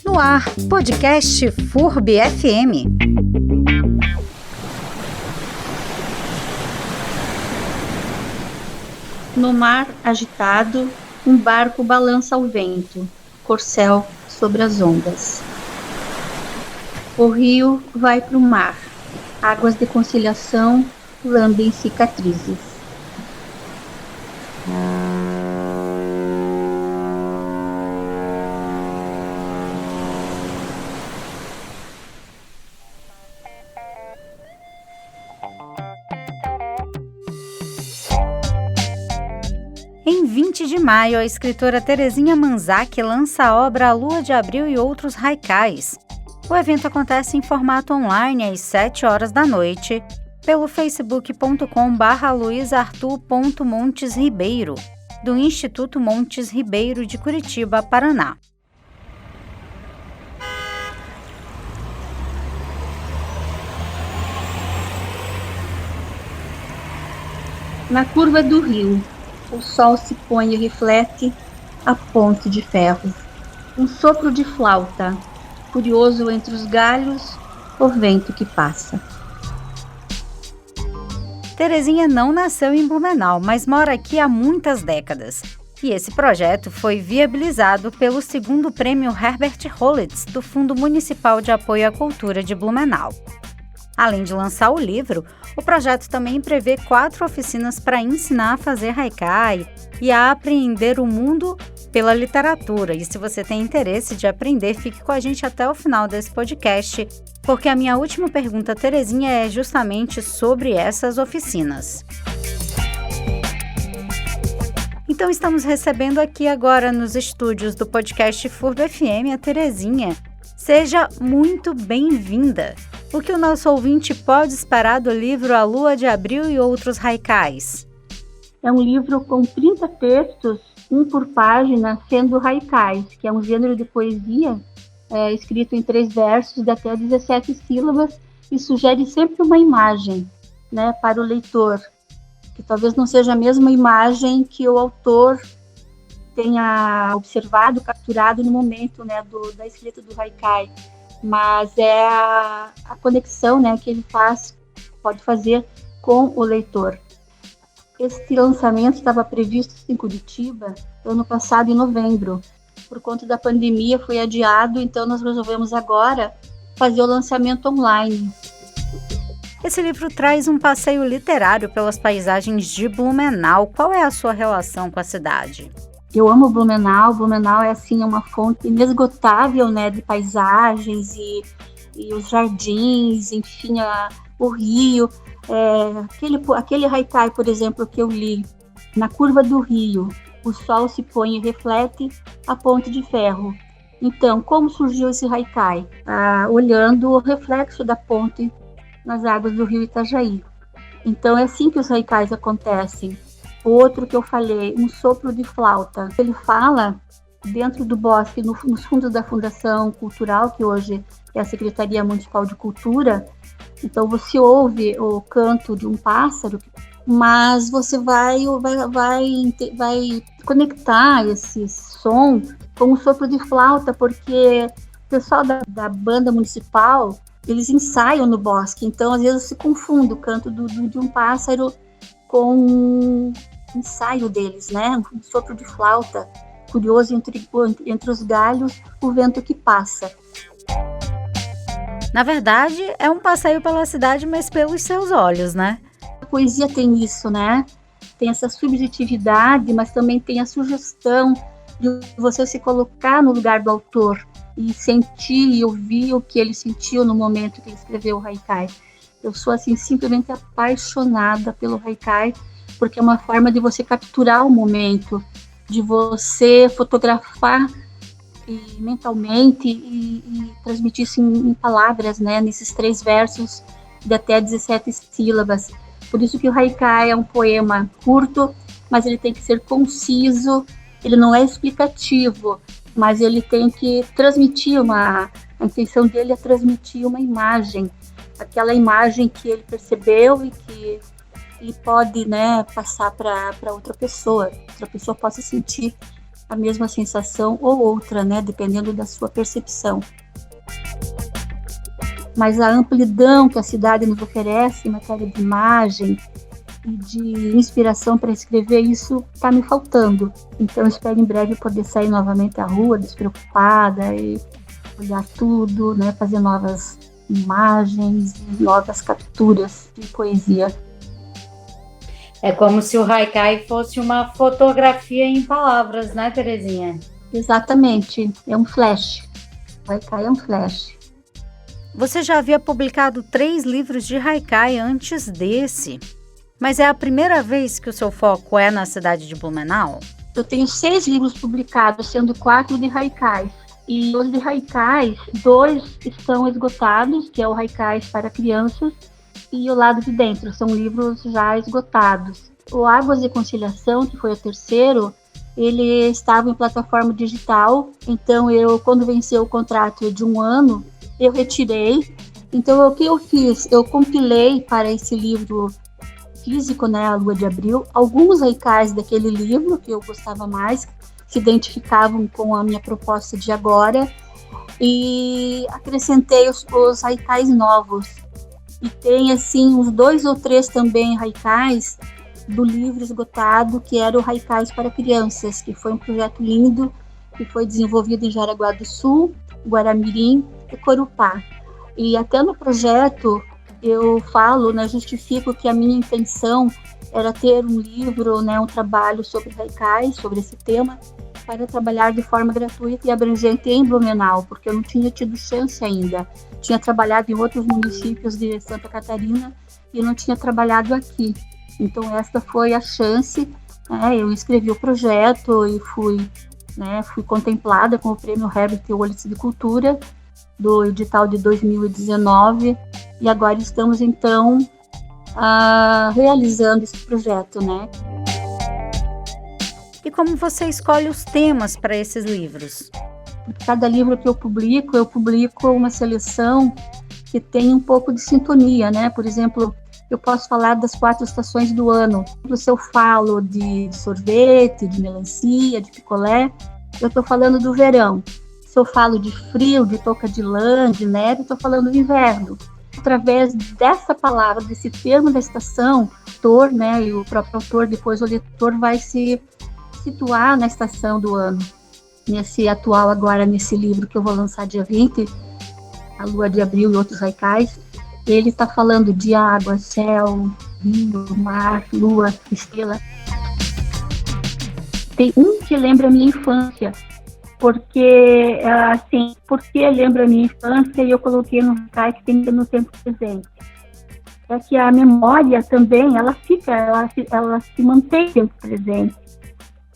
No ar, podcast FURB FM. No mar agitado, um barco balança ao vento, corcel sobre as ondas. O rio vai para o mar, águas de conciliação lambem cicatrizes. Em 20 de maio, a escritora Terezinha Manzac lança a obra A Lua de Abril e Outros Haikais. O evento acontece em formato online às 7 horas da noite, pelo facebook.com/luizartur.montesribeiro, do Instituto Montes Ribeiro de Curitiba, Paraná. Na curva do rio, o sol se põe e reflete a ponte de ferro. Um sopro de flauta, curioso entre os galhos, o vento que passa. Terezinha não nasceu em Blumenau, mas mora aqui há muitas décadas. E esse projeto foi viabilizado pelo segundo prêmio Herbert Hollitz, do Fundo Municipal de Apoio à Cultura de Blumenau. Além de lançar o livro, o projeto também prevê 4 oficinas para ensinar a fazer haikai e a apreender o mundo pela literatura. E se você tem interesse de aprender, fique com a gente até o final desse podcast, porque a minha última pergunta, Terezinha, é justamente sobre essas oficinas. Então estamos recebendo aqui agora nos estúdios do podcast FURB FM a Terezinha. Seja muito bem-vinda! O que o nosso ouvinte pode esperar do livro A Lua de Abril e Outros Haikais? É um livro com 30 textos, um por página, sendo haikais, que é um gênero de poesia escrito em 3 versos de até 17 sílabas e sugere sempre uma imagem, né, para o leitor, que talvez não seja a mesma imagem que o autor tenha observado, capturado no momento, né, da escrita do haikai, mas é a conexão, né, que ele pode fazer com o leitor. Este lançamento estava previsto em Curitiba ano passado, em novembro. Por conta da pandemia foi adiado, então nós resolvemos agora fazer o lançamento online. Esse livro traz um passeio literário pelas paisagens de Blumenau. Qual é a sua relação com a cidade? Eu amo Blumenau. Blumenau é assim, uma fonte inesgotável, né, de paisagens e os jardins, enfim, o rio. Aquele haikai, por exemplo, que eu li, na curva do rio, o sol se põe e reflete a ponte de ferro. Então, como surgiu esse haikai? Olhando o reflexo da ponte nas águas do rio Itajaí. Então, é assim que os haikais acontecem. O outro que eu falei, um sopro de flauta. Ele fala dentro do bosque, nos fundos da Fundação Cultural, que hoje é a Secretaria Municipal de Cultura. Então você ouve o canto de um pássaro, mas você vai conectar esse som com o sopro de flauta, porque o pessoal da banda municipal, eles ensaiam no bosque. Então às vezes se confunde o canto de um pássaro com um ensaio deles, né? Um sopro de flauta, curioso entre os galhos, o vento que passa. Na verdade, é um passeio pela cidade, mas pelos seus olhos, né? A poesia tem isso, né? Tem essa subjetividade, mas também tem a sugestão de você se colocar no lugar do autor e sentir e ouvir o que ele sentiu no momento que ele escreveu o haikai. Eu sou, assim, simplesmente apaixonada pelo haikai, porque é uma forma de você capturar o momento, de você fotografar mentalmente e transmitir isso em palavras, né, nesses 3 versos de até 17 sílabas. Por isso que o haikai é um poema curto, mas ele tem que ser conciso, ele não é explicativo, mas ele tem que transmitir a intenção dele é transmitir uma imagem, aquela imagem que ele percebeu e que ele pode, né, passar para outra pessoa possa sentir a mesma sensação ou outra, né, dependendo da sua percepção. Mas a amplidão que a cidade nos oferece em matéria de imagem e de inspiração para escrever, isso está me faltando. Então, eu espero em breve poder sair novamente à rua, despreocupada, e olhar tudo, né, fazer novas imagens, novas capturas de poesia. É como se o haikai fosse uma fotografia em palavras, né, Terezinha? Exatamente, é um flash. O haikai é um flash. Você já havia publicado 3 livros de haikai antes desse, mas é a primeira vez que o seu foco é na cidade de Blumenau? Eu tenho 6 livros publicados, sendo 4 de haikais. E os de haikais, 2 estão esgotados, que é o Haikais para Crianças, e O Lado de Dentro, são livros já esgotados. O Águas de Conciliação, que foi o terceiro, ele estava em plataforma digital, então eu, quando venceu o contrato de 1 ano, eu retirei. Então, o que eu fiz? Eu compilei para esse livro físico, né, A Lua de Abril, alguns haikais daquele livro que eu gostava mais, se identificavam com a minha proposta de agora, e acrescentei os haikais novos. E tem, assim, uns 2 ou 3 também haikais do livro esgotado, que era o Haikais para Crianças, que foi um projeto lindo, que foi desenvolvido em Jaraguá do Sul, Guaramirim e Corupá. E até no projeto eu falo, né, justifico que a minha intenção era ter um livro, né, um trabalho sobre haikais, sobre esse tema, para trabalhar de forma gratuita e abrangente em Blumenau, porque eu não tinha tido chance ainda. Tinha trabalhado em outros municípios de Santa Catarina e não tinha trabalhado aqui. Então, essa foi a chance, né? Eu escrevi o projeto e fui contemplada com o Prêmio Herbert Wolitz de Cultura, do edital de 2019, e agora estamos, então, realizando esse projeto, né? E como você escolhe os temas para esses livros? Cada livro que eu publico uma seleção que tem um pouco de sintonia, né? Por exemplo, eu posso falar das 4 estações do ano. Se eu falo de sorvete, de melancia, de picolé, eu estou falando do verão. Se eu falo de frio, de touca de lã, de neve, eu estou falando do inverno. Através dessa palavra, desse termo da estação, o autor, né, e o próprio autor, depois o leitor vai se situar na estação do ano. Nesse atual agora, nesse livro que eu vou lançar dia 20, A Lua de Abril e Outros Haikais, ele está falando de água, céu, rio, mar, lua, estrela. Tem um que lembra a minha infância, porque lembra a minha infância e eu coloquei no haikai que tem no tempo presente. É que a memória também, ela se mantém no tempo presente.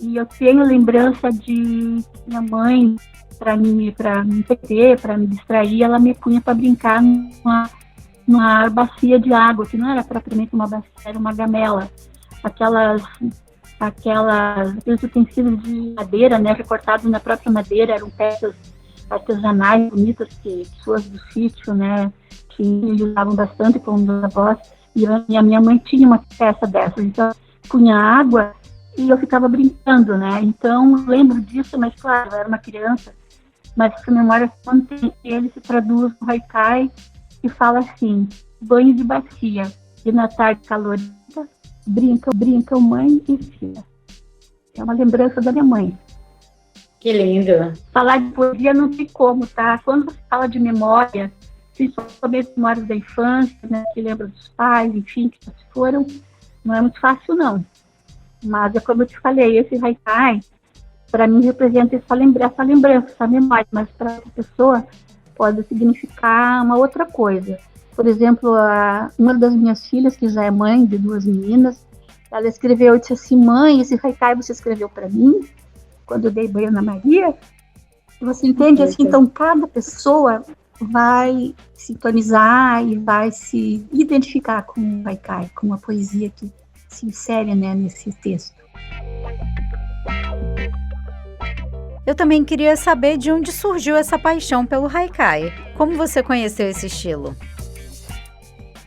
E eu tenho lembrança de minha mãe, para me entreter, para me distrair, ela me punha para brincar numa bacia de água, que não era propriamente uma bacia, era uma gamela. Aqueles utensílios de madeira, né, recortados na própria madeira, eram peças artesanais bonitas que pessoas do sítio, né, usavam bastante com os avós. E a minha mãe tinha uma peça dessas, então punha água e eu ficava brincando, né? Então, lembro disso, mas claro, eu era uma criança, mas essa memória se mantém. Ele se traduz no haikai e fala assim: banho de bacia, e na tarde calorida, brincam mãe e filha. É uma lembrança da minha mãe. Que lindo! Falar de poesia não tem como, tá? Quando você fala de memória, principalmente memórias da infância, né, que lembra dos pais, enfim, que já se foram, não é muito fácil, não. Mas é como eu te falei, esse haikai, para mim, representa essa lembrança, essa memória, mas para outra pessoa pode significar uma outra coisa. Por exemplo, uma das minhas filhas, que já é mãe de 2 meninas, ela escreveu, eu disse assim: mãe, esse haikai você escreveu para mim, quando eu dei banho na Maria? Você entende? Assim, então, cada pessoa vai sintonizar e vai se identificar com o haikai, com a poesia que se insere, né, nesse texto. Eu também queria saber de onde surgiu essa paixão pelo haikai. Como você conheceu esse estilo?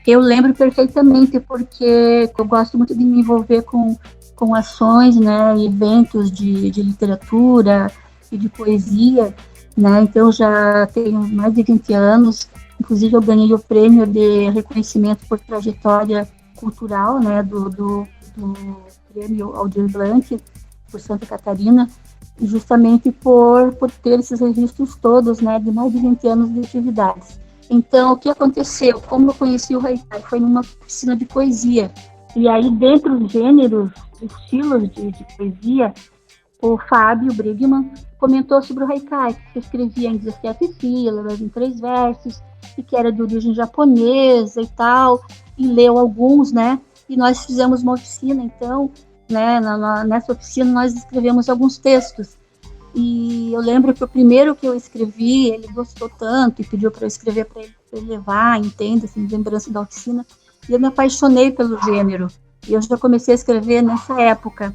Eu lembro perfeitamente, porque eu gosto muito de me envolver com com ações, né, eventos de literatura e de poesia, né, então já tenho mais de 20 anos, inclusive eu ganhei o prêmio de reconhecimento por trajetória cultural, né, do prêmio Aldir Blanc, por Santa Catarina, justamente por ter esses registros todos, né, de mais de 20 anos de atividades. Então, o que aconteceu? Como eu conheci o Haikai? Foi numa oficina de poesia. E aí, dentro dos gêneros, estilos de poesia, o Fábio Brigman comentou sobre o Haikai, que se escrevia em 17 sílabas, em 3 versos, e que era de origem japonesa e tal, e leu alguns, né? E nós fizemos uma oficina, então, né? Nessa oficina nós escrevemos alguns textos. E eu lembro que o primeiro que eu escrevi, ele gostou tanto e pediu para eu escrever para ele levar, entende, assim, lembrança da oficina. E eu me apaixonei pelo gênero. E eu já comecei a escrever nessa época.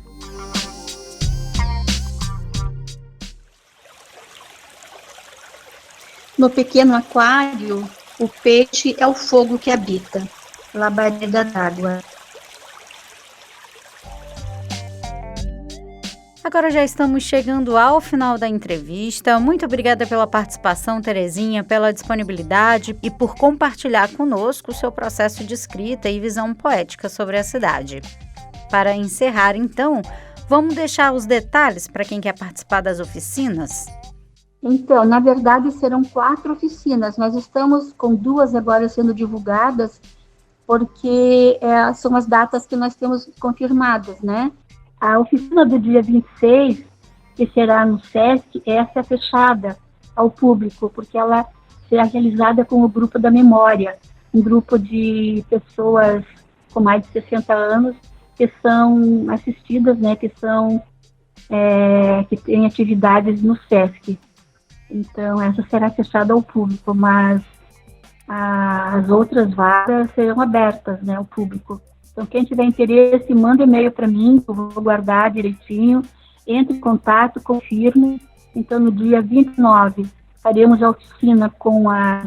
No pequeno aquário, o peixe é o fogo que habita, labareda d'água. Agora já estamos chegando ao final da entrevista. Muito obrigada pela participação, Terezinha, pela disponibilidade e por compartilhar conosco o seu processo de escrita e visão poética sobre a cidade. Para encerrar, então, vamos deixar os detalhes para quem quer participar das oficinas? Então, na verdade, serão 4 oficinas. Nós estamos com 2 agora sendo divulgadas, porque são as datas que nós temos confirmadas, né? A oficina do dia 26, que será no SESC, essa é fechada ao público, porque ela será realizada com o Grupo da Memória, um grupo de pessoas com mais de 60 anos que são assistidas, né, que têm atividades no SESC. Então, essa será fechada ao público, mas as outras vagas serão abertas, né, ao público. Então, quem tiver interesse, manda e-mail para mim, eu vou guardar direitinho, entre em contato, confirme. Então, no dia 29, faremos a oficina com as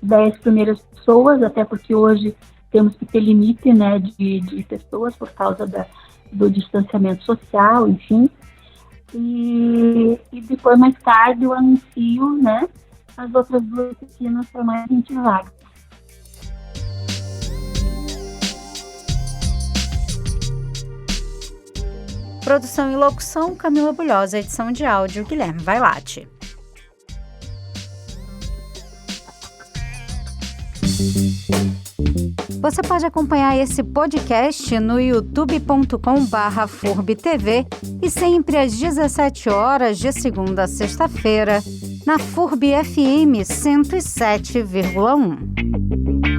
10 primeiras pessoas, até porque hoje temos que ter limite, né, de pessoas por causa do distanciamento social, enfim. E depois, mais tarde, eu anuncio, né, as outras 2 oficinas para mais 20 vagas. Produção e locução, Camila Bulhosa. Edição de áudio, Guilherme Vailate. Você pode acompanhar esse podcast no youtube.com/FurbTV e sempre às 17 horas de segunda a sexta-feira, na FURB FM 107,1.